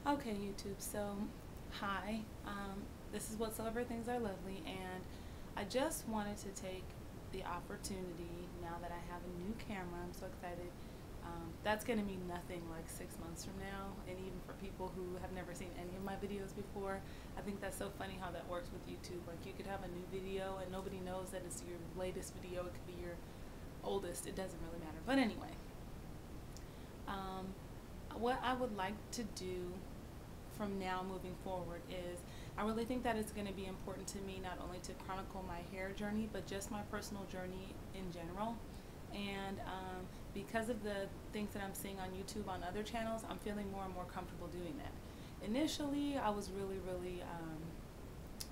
Okay, YouTube, so hi. This is Whatsoever Things Are Lovely, and I just wanted to take the opportunity, now that I have a new camera, I'm so excited. That's going to mean nothing like 6 months from now, and even for people who have never seen any of my videos before, I think that's so funny how that works with YouTube. Like, you could have a new video and nobody knows that it's your latest video. It could be your oldest. It doesn't really matter. But anyway, what I would like to do from now moving forward is I really think that it's going to be important to me not only to chronicle my hair journey, but just my personal journey in general. And because of the things that I'm seeing on YouTube on other channels, I'm feeling more and more comfortable doing that. Initially, I was really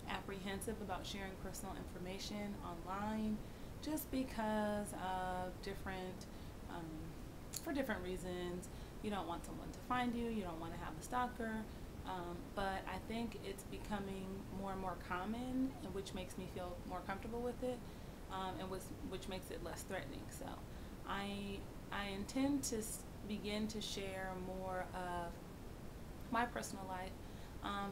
apprehensive about sharing personal information online, just because of for different reasons. You don't want someone to find you, you don't want to have a stalker, but I think it's becoming more and more common, which makes me feel more comfortable with it, and which makes it less threatening. So I intend to begin to share more of my personal life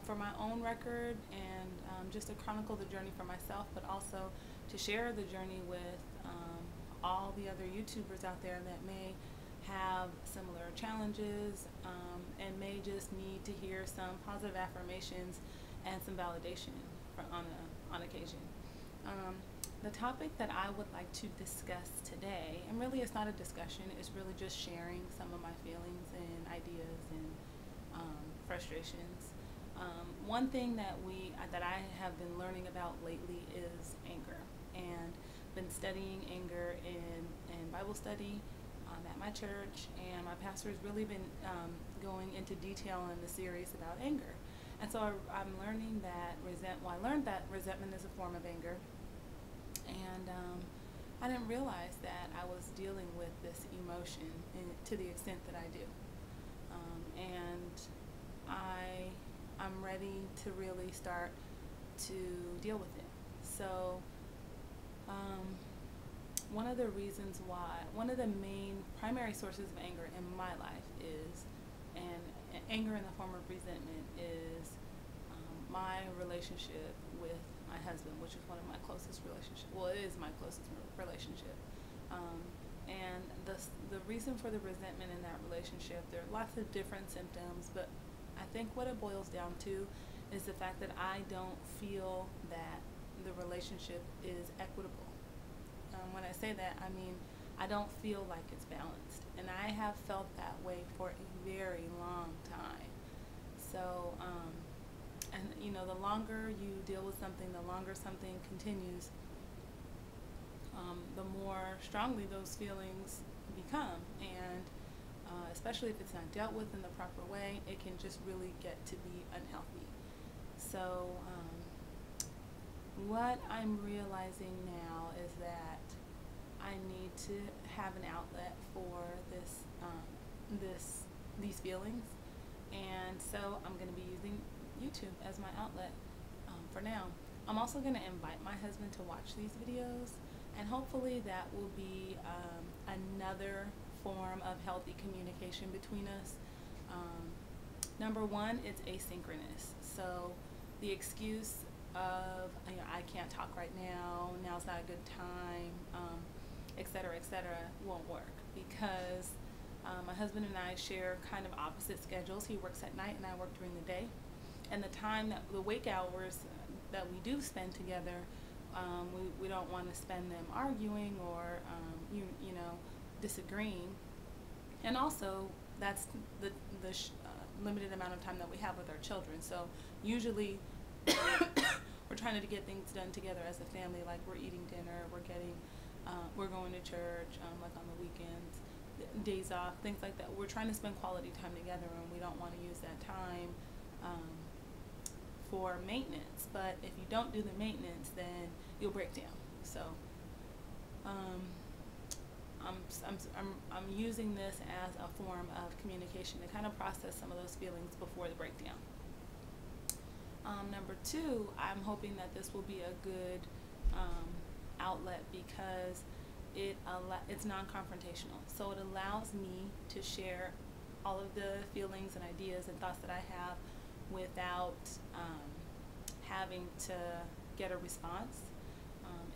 for my own record, and just to chronicle the journey for myself, but also to share the journey with all the other YouTubers out there that may have similar challenges, and may just need to hear some positive affirmations and some validation on occasion. The topic that I would like to discuss today, and really it's not a discussion, it's really just sharing some of my feelings and ideas and frustrations. One thing that I have been learning about lately is anger, and been studying anger in Bible study at my church, and my pastor has really been going into detail in the series about anger. And so I'm learning that I learned that resentment is a form of anger, and I didn't realize that I was dealing with this emotion to the extent that I do, and I'm ready to really start to deal with it. So one of the main primary sources of anger in my life is, and anger in the form of resentment is, my relationship with my husband, which is one of my closest relationships. Well, it is my closest relationship. And the reason for the resentment in that relationship, there are lots of different symptoms, but I think what it boils down to is the fact that I don't feel that the relationship is equitable. When I say that, I mean I don't feel like it's balanced, and I have felt that way for a very long time. So, and you know, the longer you deal with something, the longer something continues, the more strongly those feelings become, and especially if it's not dealt with in the proper way, it can just really get to be unhealthy. So, what I'm realizing now is that I need to have an outlet for these feelings, and so I'm going to be using YouTube as my outlet for now. I'm also going to invite my husband to watch these videos, and hopefully that will be another form of healthy communication between us. Number one, it's asynchronous. So the excuse of, you know, I can't talk right now, now's not a good time, etc., won't work, because my husband and I share kind of opposite schedules. He works at night and I work during the day, and the wake hours that we do spend together, we don't want to spend them arguing or you know, disagreeing. And also, that's the limited amount of time that we have with our children. So usually we're trying to get things done together as a family, like we're eating dinner, we're going to church, like on the weekends, days off, things like that. We're trying to spend quality time together, and we don't want to use that time for maintenance. But if you don't do the maintenance, then you'll break down. So I'm using this as a form of communication to kind of process some of those feelings before the breakdown. Number two, I'm hoping that this will be a good outlet, because it's non-confrontational. So it allows me to share all of the feelings and ideas and thoughts that I have without having to get a response.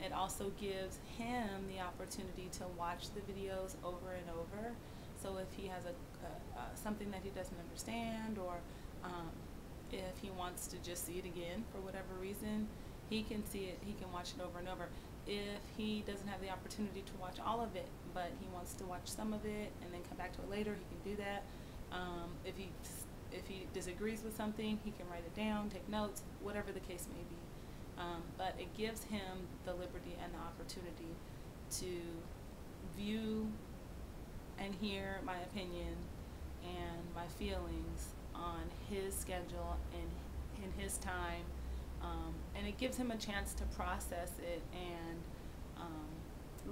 It also gives him the opportunity to watch the videos over and over. So if he has something that he doesn't understand, or if he wants to just see it again for whatever reason, he can see it, he can watch it over and over. If he doesn't have the opportunity to watch all of it, but he wants to watch some of it and then come back to it later, he can do that. If he disagrees with something, he can write it down, take notes, whatever the case may be. But it gives him the liberty and the opportunity to view and hear my opinion and my feelings on his schedule and in his time. And it gives him a chance to process it and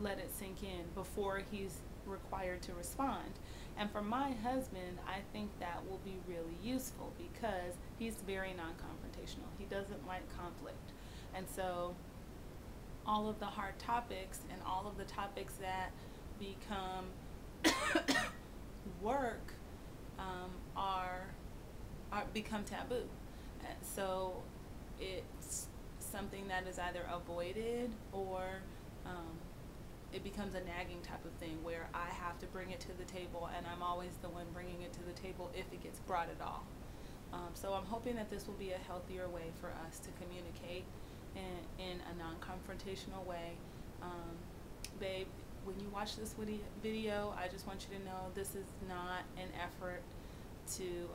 let it sink in before he's required to respond. And for my husband, I think that will be really useful because he's very non-confrontational. He doesn't like conflict. And so all of the hard topics and all of the topics that become work become taboo. So it's something that is either avoided or it becomes a nagging type of thing where I have to bring it to the table, and I'm always the one bringing it to the table if it gets brought at all. So I'm hoping that this will be a healthier way for us to communicate in a non-confrontational way. Babe, when you watch this video, I just want you to know this is not an effort to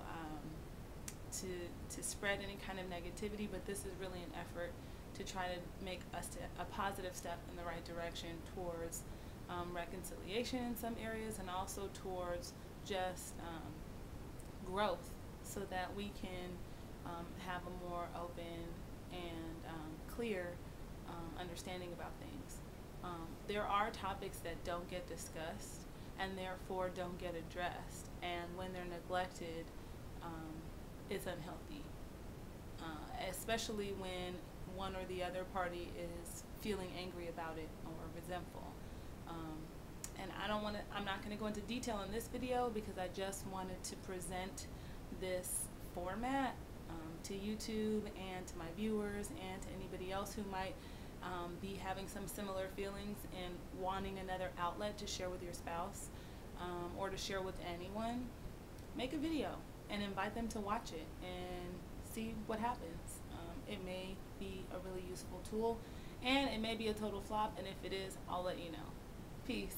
spread any kind of negativity, but this is really an effort to try to make us a positive step in the right direction towards reconciliation in some areas, and also towards just growth, so that we can have a more open and clear understanding about things. There are topics that don't get discussed and therefore don't get addressed, and when they're neglected, it's unhealthy, especially when one or the other party is feeling angry about it or resentful. And I'm not going to go into detail in this video because I just wanted to present this format to YouTube and to my viewers and to anybody else who might be having some similar feelings and wanting another outlet to share with your spouse or to share with anyone. Make a video and invite them to watch it and see what happens. It may be a really useful tool, and it may be a total flop, and if it is, I'll let you know. Peace.